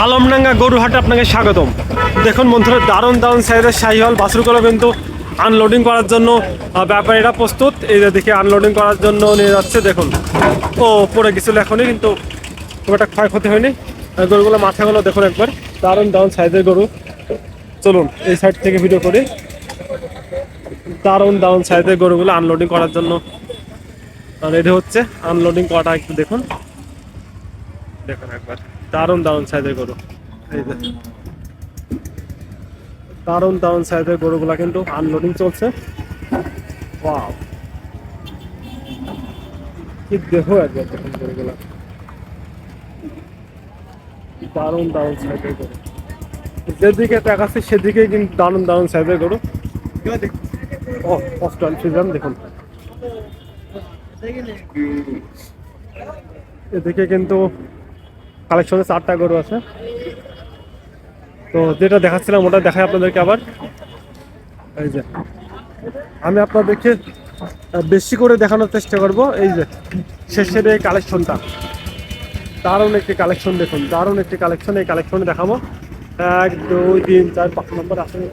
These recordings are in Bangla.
আলমডাঙ্গা গরুহাটে আপনাকে স্বাগতম। দেখুন বন্ধুরা, দারুণ দারুণ সাইজের শাহিওয়াল বাছুরগুলো কিন্তু আনলোডিং করার জন্য ব্যাপারীরা প্রস্তুত। এই যে দেখে আনলোডিং করার জন্য নিয়ে যাচ্ছে। দেখুন, ও পড়ে গেছিলো এখনই, কিন্তু খুব একটা ক্ষয়ক্ষতি হয়নি। গরুগুলো মাথাগুলো দেখুন একবার, দারুণ দারুণ সাইজের গরু। চলুন এই সাইড থেকে ভিডিও করি। দারুণ দারুণ সাইজের গরুগুলো আনলোডিং করার জন্য রেডি হচ্ছে। আনলোডিং করাটা একটু দেখুন, দেখুন একবার, দারুণ দারুণ সাইজের গরু। এই যে দারুণ দারুণ সাইজের গরুগুলা কিন্তু আনলোডিং চলছে। ওয়াও, কি দেখো একবার, দেখুন গরুগুলা দারুণ দারুণ সাইজের গরু। যেদিকে তাকাচ্ছে সেদিকে কিন্তু দারুণ দারুণ সাইজের গরু। ও অস্ট্রাল ফ্রিজান দেখুন, এদিকে কিন্তু কালেকশনে 4টা গরু আছে। তো যেটা দেখাচ্ছিলাম ওটা দেখাই আপনাদেরকে আবার। এই যে আমি আপনাদেরকে বেশি করে দেখানোর চেষ্টা করব। এই যে শেষের এই কালেকশনটা, দারুণ একটি কালেকশন দেখুন, দারুণ একটি কালেকশন। এই কালেকশনে দেখাবো 1 2 3 4 5 নম্বর আসলে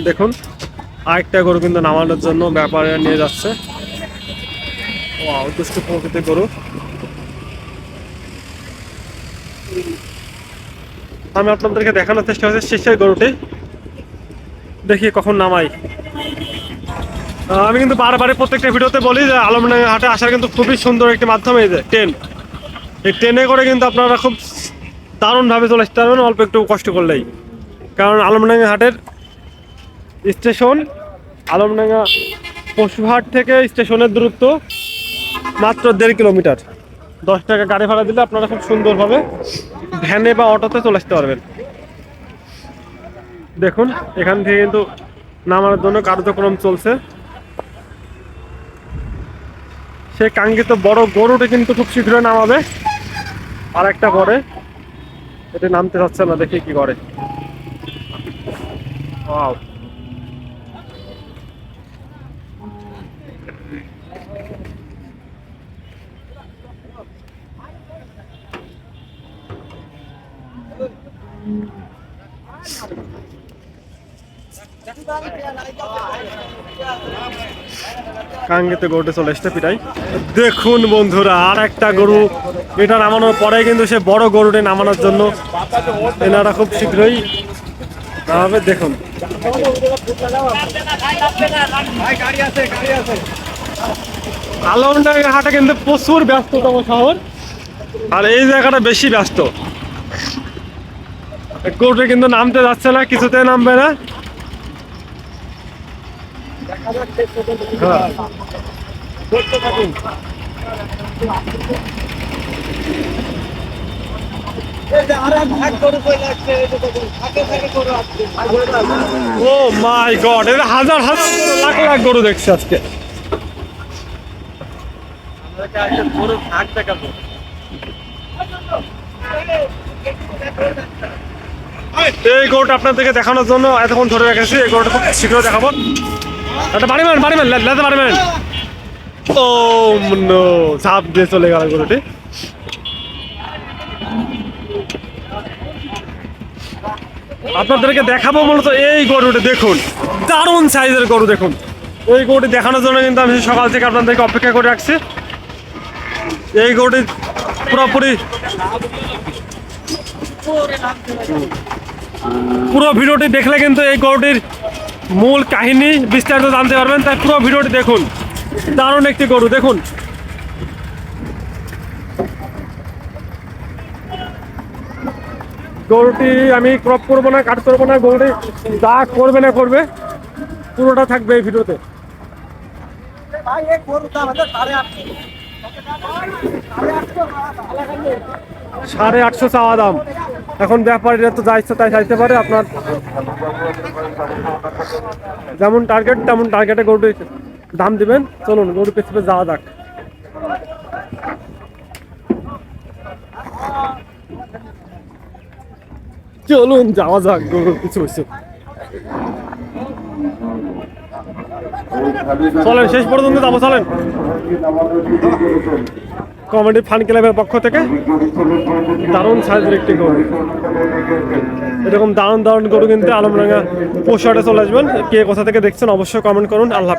দেখুন। আরেকটা গরু কিন্তু নামানোর জন্য ব্যাপারে নিয়ে যাচ্ছে। ওয়াও, দুষ্ট প্রকৃতির গরু। আমি আপনাদেরকে দেখানোর চেষ্টা করছি শেষের গরুটি, দেখি কখন নামাই। আমি কিন্তু বারবারই প্রত্যেকটা ভিডিওতে বলি যে আলমডাঙ্গা হাটে আসার কিন্তু খুবই সুন্দর একটি মাধ্যম এই যে ট্রেন। এই ট্রেনে করে কিন্তু আপনারা খুব দারুণভাবে চলে আসতে পারবেন অল্প একটু কষ্ট করলেই। কারণ আলমডাঙ্গা হাটের স্টেশন, আলমডাঙ্গা পশুহাট থেকে স্টেশনের দূরত্ব মাত্র 1.5 কিলোমিটার। 10 টাকা গাড়ি ভাড়া দিলে আপনারা খুব সুন্দরভাবে ভ্যানে বা অটোতে চলে আসতে পারবেন। দেখুন এখান থেকে কিন্তু নামানোর জন্য কার্যক্রম চলছে। সে কাঙ্ক্ষিত বড় গরুটি কিন্তু খুব শীঘ্রই নামাবে। আর একটা পরে এটা নামতে যাচ্ছে না, দেখি কি করে। ওয়াও, কাঙ্ক্ষিত গরুটা চলে এসছে পিটাই। দেখুন বন্ধুরা, আর একটা গরু এটা নামানোর পরে কিন্তু সে বড় গরুটি নামানোর জন্য এনারা খুব শীঘ্রই নামাবে। দেখুন আলমডাঙ্গা হাটে কিন্তু প্রচুর ব্যস্ততম শহর, আর এই জায়গাটা বেশি ব্যস্ত। গরুটি কিন্তু নামতে যাচ্ছে না, কিছুতে নামবে না। ও মাই গড, এটা হাজার হাজার লাখ লাখ গরু দেখছি আজকে। এই গরুটা আপনাদেরকে দেখানোর জন্য এতক্ষণ ধরে রেখেছি। এই গরুটা খুব শীঘ্র দেখাবো। একটা বাড়িবেন বাড়িবেন লেতে পারবেন। ও নো, ঝাঁপ দিয়ে চলে গেল গরুটি। আপনাদেরকে দেখাবো মূলত এই গরুটি। দেখুন দারুণ সাইজের গরু। দেখুন এই গরুটি দেখানোর জন্য কিন্তু আমি সকাল থেকে আপনাদেরকে অপেক্ষা করে রাখছি। এই গরুটি পুরোপুরি পুরো ভিডিওটি দেখলে কিন্তু এই গরুটির মূল কাহিনী বিস্তারিত জানতে পারবেন। তাই পুরো ভিডিওটি দেখুন। দারুণ একটি গরু। দেখুন গরুটি আমি ক্রপ করবো না, কাট করবো না। গরুটি যা করবে না করবে পুরোটা থাকবে এই ভিডিওতে। 850 চাওয়া দাম। এখন ব্যাপারীরা তো যা ইচ্ছা তাই চাইতে পারে। আপনার যেমন টার্গেট তেমন টার্গেটে গরুটি দাম দিবেন। চলুন গরু পেছনে যাওয়া যাক। চলুন যাওয়া যাক গরুর পিছু পিছু। চলেন শেষ পর্যন্ত যাবো, চলেন। কমেডি ফান ক্লাবের পক্ষ থেকে দারুণ সাইজের একটি গরু। এরকম দারুণ দারুণ গরু কিন্তু আলমডাঙ্গা পশুহাটে চলে আসবেন। কে কোথা থেকে দেখছেন অবশ্যই কমেন্ট করুন। আল্লাহ হাফেজ।